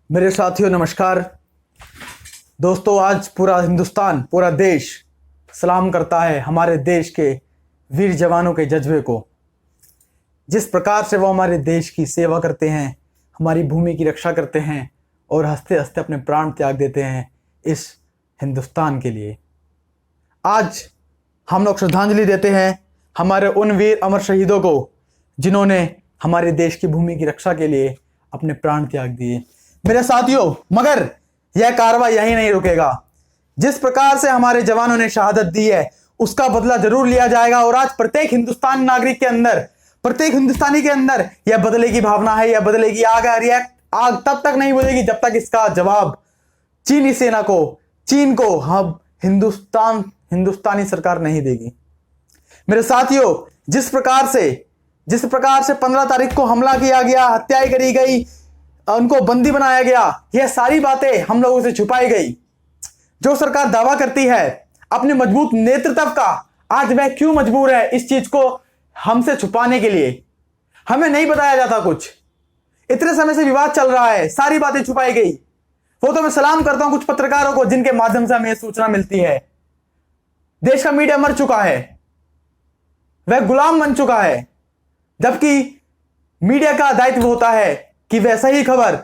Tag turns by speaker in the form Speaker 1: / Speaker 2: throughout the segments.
Speaker 1: मेरे साथियों नमस्कार। दोस्तों, आज पूरा हिंदुस्तान, पूरा देश सलाम करता है हमारे देश के वीर जवानों के जज्बे को। जिस प्रकार से वो हमारे देश की सेवा करते हैं, हमारी भूमि की रक्षा करते हैं और हंसते हंसते अपने प्राण त्याग देते हैं इस हिंदुस्तान के लिए। आज हम लोग श्रद्धांजलि देते हैं हमारे उन वीर अमर शहीदों को जिन्होंने हमारे देश की भूमि की रक्षा के लिए अपने प्राण त्याग दिए। मेरे साथियों, मगर यह कार्रवाई यहीं नहीं रुकेगा। जिस प्रकार से हमारे जवानों ने शहादत दी है उसका बदला जरूर लिया जाएगा। और आज प्रत्येक हिंदुस्तान नागरिक के अंदर, प्रत्येक हिंदुस्तानी के अंदर यह बदले की भावना है, यह बदले की आग है। यह आग तब तक नहीं बुझेगी जब तक इसका जवाब चीनी सेना को, चीन को हम हिंदुस्तानी सरकार नहीं देगी। मेरे साथियों, जिस प्रकार से 15 तारीख को हमला किया गया, हत्याएं करी गई, उनको बंदी बनाया गया, यह सारी बातें हम लोगों से छुपाई गई। जो सरकार दावा करती है अपने मजबूत नेतृत्व का, आज वह क्यों मजबूर है इस चीज को हमसे छुपाने के लिए? हमें नहीं बताया जाता कुछ। इतने समय से विवाद चल रहा है, सारी बातें छुपाई गई। वो तो मैं सलाम करता हूं कुछ पत्रकारों को जिनके माध्यम से हमें सूचना मिलती है। देश का मीडिया मर चुका है, वह गुलाम बन चुका है, जबकि मीडिया का दायित्व होता है कि वह सही खबर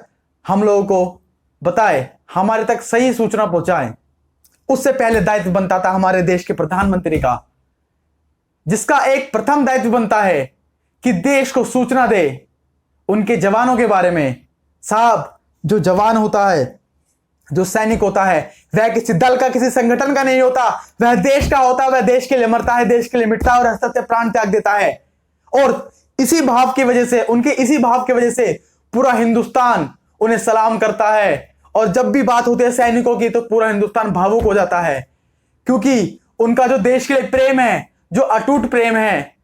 Speaker 1: हम लोगों को बताए, हमारे तक सही सूचना पहुंचाए। उससे पहले दायित्व बनता था हमारे देश के प्रधानमंत्री का, जिसका एक प्रथम दायित्व बनता है कि देश को सूचना दे उनके जवानों के बारे में। साहब, जो जवान होता है, जो सैनिक होता है, वह किसी दल का, किसी संगठन का नहीं होता, वह देश का होता है। वह देश के लिए मरता है, देश के लिए मिटता है और हंसते प्राण त्याग देता है। और इसी भाव की वजह से, उनके इसी भाव की वजह से पूरा हिंदुस्तान उन्हें सलाम करता है। और जब भी बात होती है सैनिकों की तो पूरा हिंदुस्तान भावुक हो जाता है, क्योंकि उनका जो देश के लिए प्रेम है, जो अटूट प्रेम है,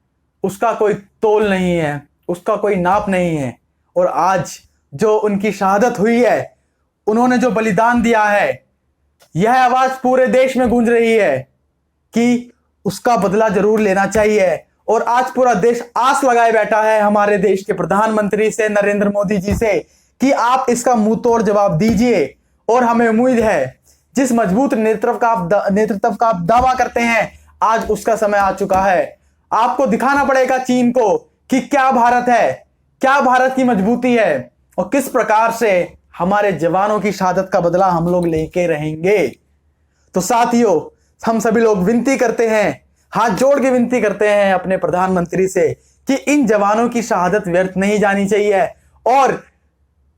Speaker 1: उसका कोई तोल नहीं है, उसका कोई नाप नहीं है। और आज जो उनकी शहादत हुई है, उन्होंने जो बलिदान दिया है, यह आवाज पूरे देश में गूंज रही है कि उसका बदला जरूर लेना चाहिए। और आज पूरा देश आस लगाए बैठा है हमारे देश के प्रधानमंत्री से, नरेंद्र मोदी जी से, कि आप इसका मुंह तोड़ जवाब दीजिए। और हमें उम्मीद है जिस मजबूत नेतृत्व का आप दावा करते हैं, आज उसका समय आ चुका है। आपको दिखाना पड़ेगा चीन को कि क्या भारत है, क्या भारत की मजबूती है और किस प्रकार से हमारे जवानों की शहादत का बदला हम लोग लेके रहेंगे। तो साथियों, हम सभी लोग विनती करते हैं, हाथ जोड़ के विनती करते हैं अपने प्रधानमंत्री से कि इन जवानों की शहादत व्यर्थ नहीं जानी चाहिए। और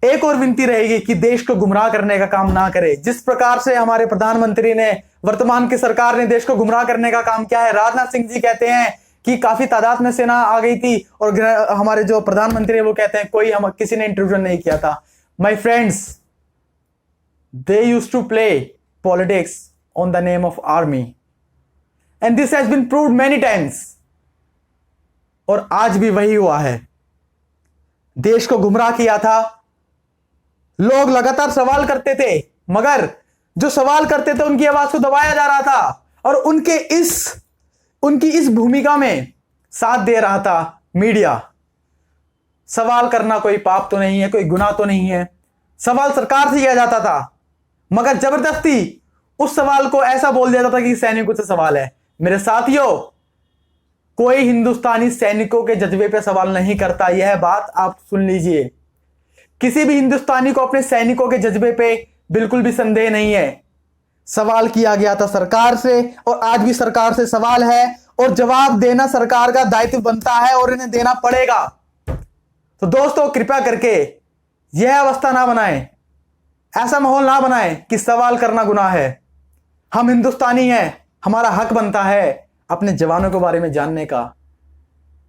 Speaker 1: एक और विनती रहेगी कि देश को गुमराह करने का काम ना करे। जिस प्रकार से हमारे प्रधानमंत्री ने, वर्तमान की सरकार ने देश को गुमराह करने का काम किया है। राजनाथ सिंह जी कहते हैं कि काफी तादाद में सेना आ गई थी, और हमारे जो प्रधानमंत्री है वो कहते हैं किसी ने इंटरव्यू नहीं किया था। My friends, they used to play politics on the name of army and this has been proved many times। और आज भी वही हुआ है, देश को गुमराह किया था। लोग लगातार सवाल करते थे, मगर जो सवाल करते थे उनकी आवाज को दबाया जा रहा था। और उनकी इस भूमिका में साथ दे रहा था मीडिया। सवाल करना कोई पाप तो नहीं है, कोई गुनाह तो नहीं है। सवाल सरकार से किया जाता था, मगर जबरदस्ती उस सवाल को ऐसा बोल दिया जाता था कि सैनिकों से सवाल है। मेरे साथियों, कोई हिंदुस्तानी सैनिकों के जज्बे पे सवाल नहीं करता। यह बात आप सुन लीजिए। किसी भी हिंदुस्तानी को अपने सैनिकों के जज्बे पे बिल्कुल भी संदेह नहीं है। सवाल किया गया था सरकार से, और आज भी सरकार से सवाल है, और जवाब देना सरकार का दायित्व बनता है और इन्हें देना पड़ेगा। तो दोस्तों, कृपया करके यह अवस्था ना बनाएं, ऐसा माहौल ना बनाएं कि सवाल करना गुनाह है। हम हिंदुस्तानी हैं, हमारा हक बनता है अपने जवानों के बारे में जानने का,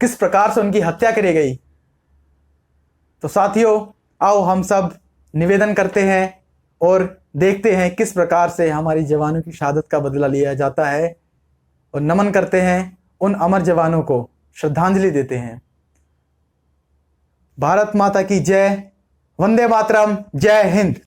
Speaker 1: किस प्रकार से उनकी हत्या करी गई। तो साथियों, आओ हम सब निवेदन करते हैं और देखते हैं किस प्रकार से हमारी जवानों की शहादत का बदला लिया जाता है, और नमन करते हैं उन अमर जवानों को, श्रद्धांजलि देते हैं। भारत माता की जय। वंदे मातरम। जय हिंद।